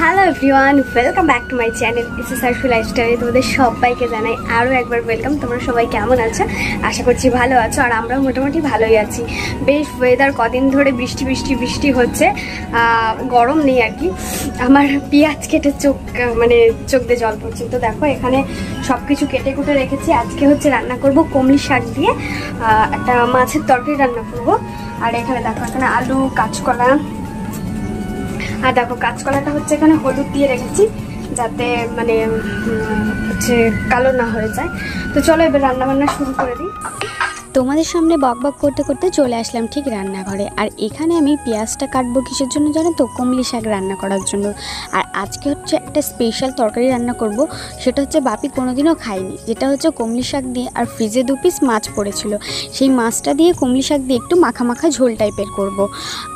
Hello everyone, welcome back to my channel it's Sarfi লাইফস্টাইলে তোমাদের সবাইকে জানাই আরও একবার ওয়েলকাম। তোমরা সবাই কেমন আছো? আশা করছি ভালো আছো, আর আমরাও মোটামুটি ভালোই আছি। বেশ ওয়েদার কদিন ধরে বৃষ্টি বৃষ্টি বৃষ্টি হচ্ছে, গরম নেই আর কি। আমার পেঁয়াজ কেটে চোখ দিয়ে জল পড়ছে। তো দেখো এখানে সব কিছু কেটে কুটে রেখেছি। আজকে হচ্ছে রান্না করব কমলি শাক দিয়ে একটা মাছের তরকারি রান্না করব। আর এখানে দেখো এখানে আলু, কাঁচকলা, আর দেখো কাঁচকলাটা হচ্ছে এখানে হলুদ দিয়ে রেখেছি যাতে হচ্ছে কালো না হয়ে যায়। তো চলো এবার রান্না বান্না শুরু করে দিই। তোমাদের সামনে বকবক করতে করতে চলে আসলাম ঠিক রান্নাঘরে। আর এখানে আমি পেঁয়াজটা কাটবো কিসের জন্য জানো তো? কমলি শাক রান্না করার জন্য। আর আজকে হচ্ছে একটা স্পেশাল তরকারি রান্না করব, সেটা হচ্ছে বাপি কোনোদিনও খায়নি, যেটা হচ্ছে কমলি শাক দিয়ে। আর ফ্রিজে 2 পিস মাছ পড়েছিল, সেই মাছটা দিয়ে কমলি শাক দিয়ে একটু মাখা মাখা ঝোল টাইপের করব।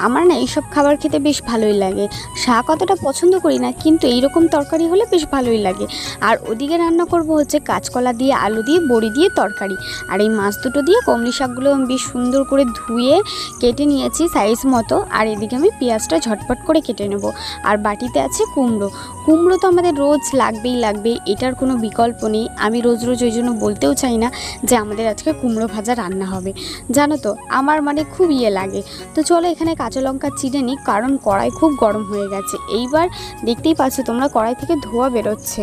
আমার না এইসব খাবার খেতে বেশ ভালোই লাগে। শাক অতটা পছন্দ করি না, কিন্তু এইরকম তরকারি হলে বেশ ভালোই লাগে। আর ওদিকে রান্না করব হচ্ছে কাঁচকলা দিয়ে, আলু দিয়ে, বড়ি দিয়ে তরকারি। আর এই মাছ দুটো দিয়ে কমলি শাকগুলো আমি বেশ সুন্দর করে ধুয়ে কেটে নিয়েছি সাইজ মতো। আর এদিকে আমি পেঁয়াজটা ঝটপট করে কেটে নেব। আর বাটিতে আছে কুমড়ো। কুমড়ো তো আমাদের রোজ লাগবে, এটার কোনো বিকল্প নেই। আমি রোজ ওই জন্য বলতেও চাই না যে আমাদের আজকে কুমড়ো ভাজা রান্না হবে, জানো তো আমার খুব লাগে। তো চলো এখানে কাঁচা লঙ্কা চিড়ে নিই, কারণ কড়াই খুব গরম হয়ে গেছে। এইবার দেখতেই পাচ্ছ তোমরা কড়াই থেকে ধোঁয়া বেরোচ্ছে।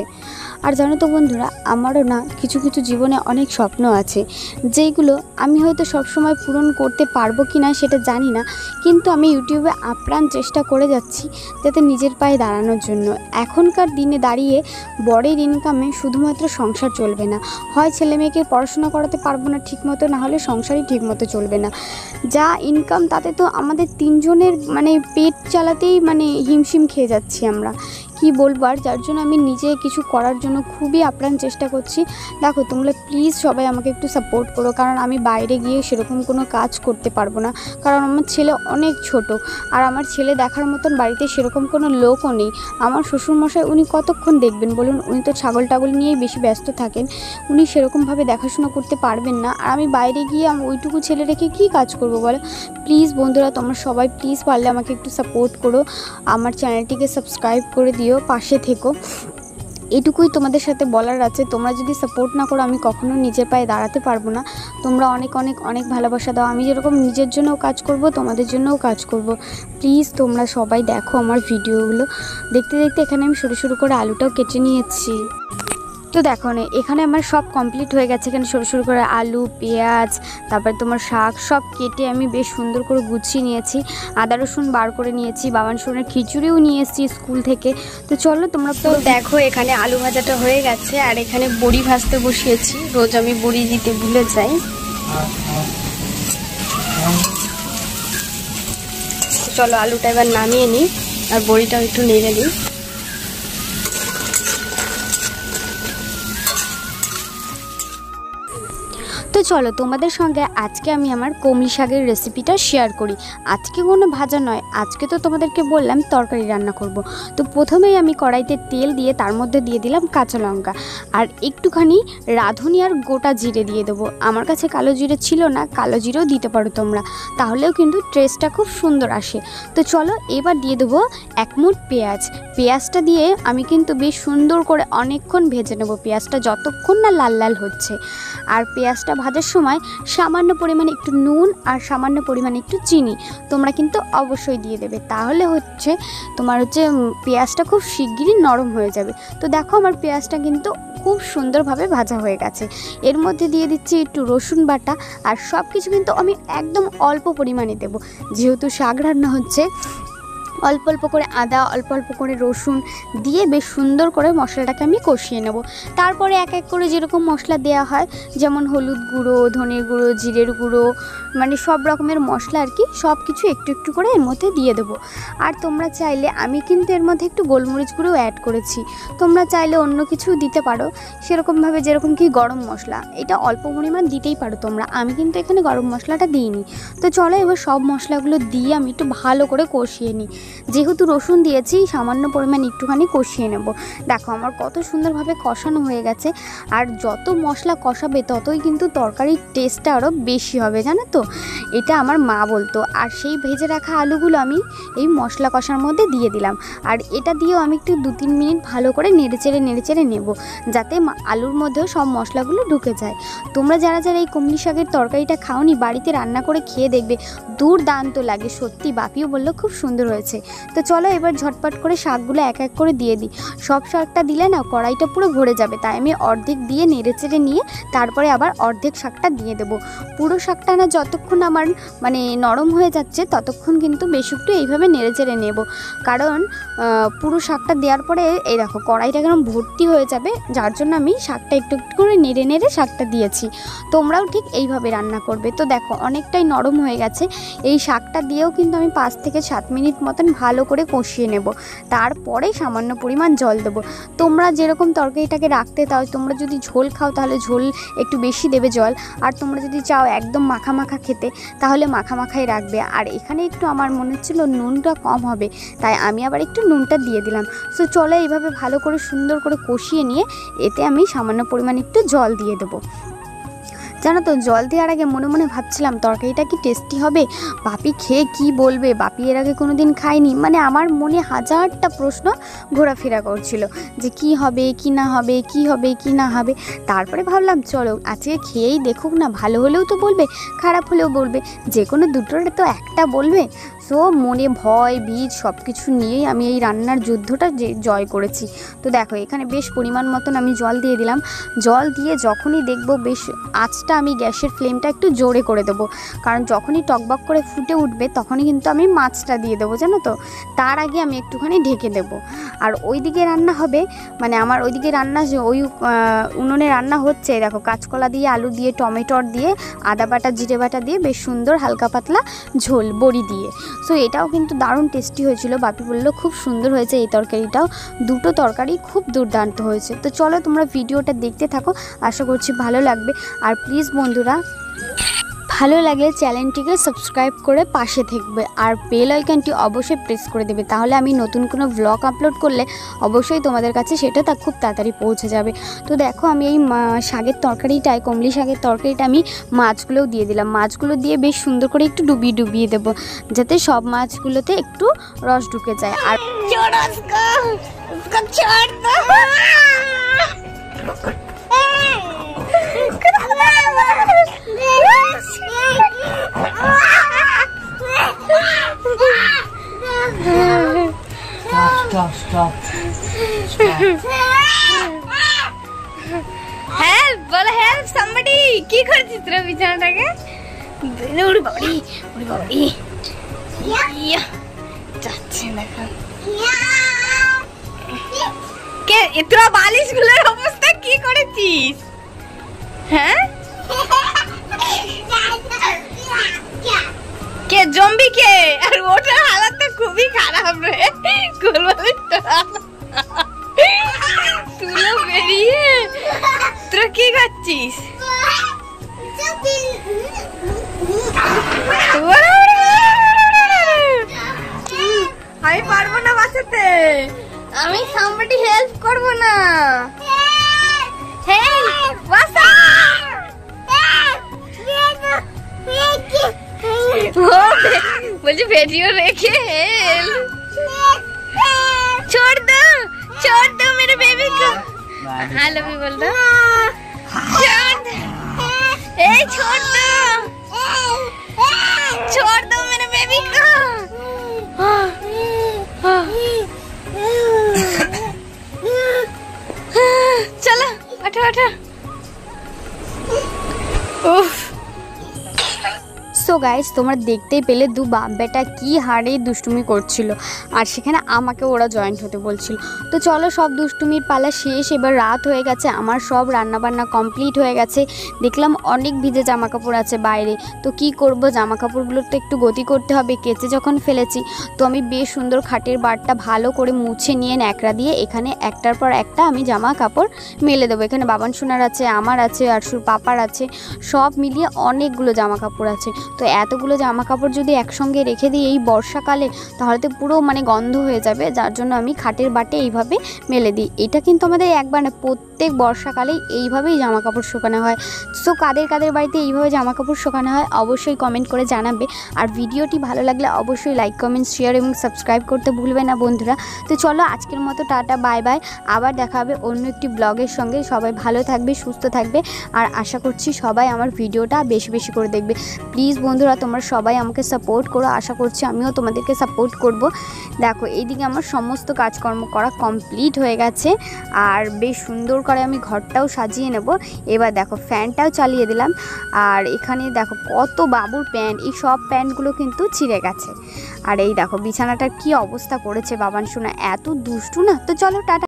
আর জানো তো বন্ধুরা, আমারও না কিছু কিছু জীবনে অনেক স্বপ্ন আছে, যেইগুলো আমি হয়তো সবসময় পূরণ করতে পারবো কি না সেটা জানি না, কিন্তু আমি ইউটিউবে আপ্রাণ চেষ্টা করে যাচ্ছি যাতে নিজের পায়ে দাঁড়ানোর জন্য। এখনকার দিনে দাঁড়িয়ে বরের ইনকামে শুধুমাত্র সংসার চলবে না, হয় ছেলে মেয়েকে পড়াশোনা করাতে পারবো না ঠিকমতো, না হলে সংসারই ঠিকমতো চলবে না। যা ইনকাম তাতে তো আমাদের 3 জনের পেট চালাতেই হিমশিম খেয়ে যাচ্ছি আমরা, কি বলবো। আর যার জন্য আমি নিজে কিছু করার জন্য খুবই আপ্রাণ চেষ্টা করছি। দেখো তোমরা প্লিজ সবাই আমাকে একটু সাপোর্ট করো, কারণ আমি বাইরে গিয়ে সেরকম কোনো কাজ করতে পারবো না, কারণ আমার ছেলে অনেক ছোট। আর আমার ছেলে দেখার মতন বাড়িতে সেরকম কোনো লোকও নেই। আমার শ্বশুরমশাই উনি কতক্ষণ দেখবেন বলুন? উনি তো ছাগল টাগল নিয়েই বেশি ব্যস্ত থাকেন, উনি সেরকমভাবে দেখাশোনা করতে পারবেন না। আর আমি বাইরে গিয়ে ওইটুকু ছেলে রেখে কী কাজ করবো বলো? প্লিজ বন্ধুরা তোমরা সবাই প্লিজ পারলে আমাকে একটু সাপোর্ট করো, আমার চ্যানেলটিকে সাবস্ক্রাইব করে দিও, পাশে থেকো। এটুকুই তোমাদের সাথে বলার আছে। তোমরা যদি সাপোর্ট না করো আমি কখনো নিজের পায়ে দাঁড়াতে পারবো না। তোমরা অনেক অনেক অনেক ভালোবাসা দাও। আমি যেরকম নিজের জন্যও কাজ করব, তোমাদের জন্যও কাজ করব। প্লিজ তোমরা সবাই দেখো আমার ভিডিওগুলো। দেখতে দেখতে এখানে আমি সরু করে আলুটাও কেটে নিয়েছি। তো দেখো না এখানে আমার সব কমপ্লিট হয়ে গেছে। এখানে সরু করে আলু, পেঁয়াজ, তারপরে তোমার শাক সব কেটে আমি বেশ সুন্দর করে গুছিয়ে নিয়েছি। আদা রসুন বার করে নিয়েছি, বাবান সোনার খিচুড়িও নিয়ে এসেছি স্কুল থেকে। তো চলো তোমরা তো দেখো এখানে আলু ভাজাটা হয়ে গেছে, আর এখানে বড়ি ভাজতে বসিয়েছি। রোজ আমি বড়ি দিতে ভুলে যাই। চলো আলুটা এবার নামিয়ে নিই, আর বড়িটাও একটু নেড়ে নিই। তো চলো তোমাদের সঙ্গে আজকে আমি আমার কমলি শাকের রেসিপিটা শেয়ার করি। আজকে কোনো ভাজা নয়, আজকে তো তোমাদেরকে বললাম তরকারি রান্না করব। তো প্রথমেই আমি কড়াইতে তেল দিয়ে তার মধ্যে দিয়ে দিলাম কাঁচা লঙ্কা, আর একটুখানি রাঁধুনি আর গোটা জিরে দিয়ে দেবো। আমার কাছে কালো জিরে ছিল না, কালো জিরেও দিতে পারো তোমরা, তাহলেও কিন্তু টেস্টটা খুব সুন্দর আসে। তো চলো এবার দিয়ে দেবো 1 মুঠ পেঁয়াজ। পেঁয়াজটা দিয়ে আমি কিন্তু বেশ সুন্দর করে অনেকক্ষণ ভেজে নেবো, পেঁয়াজটা যতক্ষণ না লাল লাল হচ্ছে। আর পেঁয়াজটা ভাজার সময় সামান্য পরিমাণে একটু নুন আর সামান্য পরিমাণে একটু চিনি তোমরা কিন্তু অবশ্যই দিয়ে দেবে, তাহলে তোমার পেঁয়াজটা খুব শিগগিরই নরম হয়ে যাবে। তো দেখো আমার পেঁয়াজটা কিন্তু খুব সুন্দরভাবে ভাজা হয়ে গেছে। এর মধ্যে দিয়ে দিচ্ছি একটু রসুন বাটা, আর সব কিছু কিন্তু আমি একদম অল্প পরিমাণে দেবো, যেহেতু শাক রান্না হচ্ছে। অল্প অল্প করে আদা, অল্প অল্প করে রসুন দিয়ে বেশ সুন্দর করে মশলাটাকে আমি কষিয়ে নেব। তারপরে এক এক করে যেরকম মশলা দেওয়া হয়, যেমন হলুদ গুঁড়ো, ধনে গুঁড়ো, জিরের গুঁড়ো, সব রকমের মশলা আর কি, সব কিছু একটু একটু করে এর মধ্যে দিয়ে দেবো। আর তোমরা চাইলে, আমি কিন্তু এর মধ্যে একটু গোলমরিচ গুঁড়োও অ্যাড করেছি, তোমরা চাইলে অন্য কিছু দিতে পারো সেরকমভাবে, যেরকম কি গরম মশলা, এটা অল্প পরিমাণ দিতেই পারো তোমরা, আমি কিন্তু এখানে গরম মশলাটা দিইনি। তো চলো এবার সব মশলাগুলো দিয়ে আমি একটু ভালো করে কষিয়ে নিই। যেহেতু রসুন দিয়েছি সামান্য পরিমাণ একটুখানি কষিয়ে নেব। দেখো আমার কত সুন্দরভাবে কষানো হয়ে গেছে। আর যত মশলা কষাবে ততই কিন্তু তরকারির টেস্টটা আরও বেশি হবে, জানো তো, এটা আমার মা বলতো। আর সেই ভেজে রাখা আলুগুলো আমি এই মশলা কষার মধ্যে দিয়ে দিলাম। আর এটা দিয়েও আমি একটু 2-3 মিনিট ভালো করে নেড়েচেড়ে নেব, যাতে আলুর মধ্যেও সব মশলাগুলো ঢুকে যায়। তোমরা যারা যারা এই কমলি শাকের তরকারিটা খাওনি, বাড়িতে রান্না করে খেয়ে দেখবে, দুর্দান্ত লাগে সত্যি। বাপিও বললো খুব সুন্দর হয়েছে। তো চলো এবার ঝটপট করে শাকগুলো এক এক করে দিয়ে দিই। সব শাকটা দিলে না কড়াইটা পুরো ভরে যাবে, তাই আমি অর্ধেক দিয়ে নেড়েচেড়ে নিয়ে তারপরে আবার অর্ধেক শাকটা দিয়ে দেবো। পুরো শাকটা না যতক্ষণ আমার মানে নরম হয়ে যাচ্ছে ততক্ষণ কিন্তু বেশ একটু এইভাবে নেড়েচেড়ে নেব, কারণ পুরো শাকটা দেওয়ার পরে এই দেখো কড়াইটা কেমন ভর্তি হয়ে যাবে, যার জন্য আমি শাকটা একটু একটু করে নেড়ে শাকটা দিয়েছি। তোমরাও ঠিক এইভাবে রান্না করবে। তো দেখো অনেকটাই নরম হয়ে গেছে। এই শাকটা দিয়েও কিন্তু আমি 5 থেকে 7 মিনিট মতন ভালো করে কষিয়ে নেব। তারপরে সামান্য পরিমাণ জল দেবো। তোমরা যেরকম তরকারিটাকে রাখতে চাও, তোমরা যদি ঝোল খাও তাহলে ঝোল একটু বেশি দেবে জল, আর তোমরা যদি চাও একদম মাখা মাখা খেতে তাহলে মাখা মাখাই রাখবে। আর এখানে একটু আমার মনে হচ্ছিল নুনটা কম হবে, তাই আমি আবার একটু নুনটা দিয়ে দিলাম। সো চলো এইভাবে ভালো করে সুন্দর করে কষিয়ে নিয়ে এতে আমি সামান্য পরিমাণ একটু জল দিয়ে দেবো। জানো তো, জল দেওয়ার আগে মনে মনে ভাবছিলাম তরকারিটা কি টেস্টি হবে, বাপি খেয়ে কি বলবে, বাপি এর আগে কোনো দিন খায়নি। মানে আমার মনে হাজারটা প্রশ্ন ঘোরাফেরা করছিল যে কি হবে কি না হবে, কি হবে কি না হবে। তারপরে ভাবলাম চলো আজকে খেয়েই দেখুক না, ভালো হলেও তো বলবে, খারাপ হলেও বলবে, যে কোনো দুটোর তো একটা বলবে। সো মনে ভয় বীজ সব কিছু নিয়েই আমি এই রান্নার যুদ্ধটা জয় করেছি। তো দেখো এখানে বেশ পরিমাণ মতন আমি জল দিয়ে দিলাম। জল দিয়ে যখনই দেখবো বেশ আঁচটা আমি গ্যাসের ফ্লেমটা একটু জোরে করে দেবো, কারণ যখনই টকবক করে ফুটে উঠবে তখনই কিন্তু আমি মাছটা দিয়ে দেবো, জানো তো। তার আগে আমি একটুখানি ঢেকে দেবো। আর ওইদিকে রান্না হবে, মানে আমার ওইদিকে রান্না ওই উনুনে রান্না হচ্ছে। দেখো কাঁচকলা দিয়ে আলু দিয়ে টমেটোর দিয়ে আদা বাটা জিরে বাটা দিয়ে বেশ সুন্দর হালকা পাতলা ঝোল বড়ি দিয়ে। সো এটাও কিন্তু দারুণ টেস্টি হয়েছিল। বাপি বললো খুব সুন্দর হয়েছে এই তরকারিটাও। দুটো তরকারি খুব দুর্দান্ত হয়েছে। তো চলো তোমরা ভিডিওটা দেখতে থাকো, আশা করছি ভালো লাগবে। আর প্লিজ বন্ধুরা ভালো লাগলে চ্যানেলটিকে সাবস্ক্রাইব করে পাশে থাকবে, আর বেল আইকনটি অবশ্যই প্রেস করে দেবে, তাহলে আমি নতুন কোনো ব্লগ আপলোড করলে অবশ্যই তোমাদের কাছে সেটা খুব তাড়াতাড়ি পৌঁছে যাবে। তো দেখো আমি এই শাকের তরকারিটায়, কমলি শাকের তরকারিটা আমি মাছগুলোও দিয়ে দিলাম। মাছগুলো দিয়ে বেশ সুন্দর করে একটু ডুবিয়ে দেবো, যাতে সব মাছগুলোতে একটু রস ঢুকে যায়। আর Stop. হেল্প বলো, হেল্প সামবডি। কি করছিস তোরা বিছানাটাকে? উড়ি বাবাড়ি যাচ্ছে দেখো। কে তোরা বালিশগুলোর অবস্থা কি করেছিস? হ্যাঁ কে জম্বি কে? আর ওটার হালাত তো খুবই খারাপ রে। তুলো বেরিয়ে তোরা কি খাচ্ছিস? আমি পারবো না বাঁচাতে, আমি সামবডি হেল্প করবো না। বলছি ভিডিও রেখে छोड़ दो मेरे बेबी को। आई लव यू बोल दो। छोड़ दो मेरे बेबी को। चलो उठो। उफ। সো গাইস তোমরা দেখতেই পেলে দু বাপ বেটা কি হারে দুষ্টুমি করছিল, আর সেখানে আমাকে ওরা জয়েন্ট হতে বলছিল। তো চলো সব দুষ্টুমির পালা শেষ, এবার রাত হয়ে গেছে, আমার সব রান্নাবান্না কমপ্লিট হয়ে গেছে। দেখলাম অনেক ভিজে জামা কাপড় আছে বাইরে, তো কি করব, জামা কাপড়গুলোর তো একটু গতি করতে হবে, কেচে যখন ফেলেছি। তো আমি বেশ সুন্দর খাটের বারটা ভালো করে মুছে নিয়ে ন্যাকড়া দিয়ে এখানে একটার পর একটা আমি জামা কাপড় মেলে দেবো। এখানে বাবান সোনার আছে, আমার আছে, আরশুর পাপার আছে, সব মিলিয়ে অনেকগুলো জামা কাপড় আছে। তো তো এতগুলো জামা কাপড় যদি একসঙ্গে রেখে দিই এই বর্ষাকালে তাহলে তো পুরো মানে গন্ধ হয়ে যাবে, যার জন্য আমি খাটের বাটে এইভাবে মেলে দিই। এটা কিন্তু আমাদের একবার না, প্রত্যেক বর্ষাকালেই এইভাবেই জামা কাপড় শুকানো হয়। সো কাদের কাদের বাড়িতে এইভাবে জামা কাপড় শুকানো হয় অবশ্যই কমেন্ট করে জানাবে। আর ভিডিওটি ভালো লাগলে অবশ্যই লাইক, কমেন্ট, শেয়ার এবং সাবস্ক্রাইব করতে ভুলবে না বন্ধুরা। তো চলো আজকের মতো টাটা, বাই বাই। আবার দেখা হবে অন্য একটি ব্লগের সঙ্গে। সবাই ভালো থাকবে, সুস্থ থাকবে, আর আশা করছি সবাই আমার ভিডিওটা বেশি বেশি করে দেখবে। প্লিজ বন্ধুরা তোমরা সবাই আমাকে সাপোর্ট করো, আশা করছি আমিও তোমাদেরকে সাপোর্ট করব। দেখো এইদিকে আমার সমস্ত কাজকর্ম করা কমপ্লিট হয়ে গেছে, আর বেশ সুন্দর করে আমি ঘরটাও সাজিয়ে নেব। এবার দেখো ফ্যানটাও চালিয়ে দিলাম, আর এখানে দেখো কত বাবুর প্যান্ট, এই সব প্যান্টগুলো কিন্তু ছিঁড়ে গেছে। আর এই দেখো বিছানাটার কি অবস্থা করেছে বাবান সোনা, এত দুষ্টু না। তো চলো টাটা।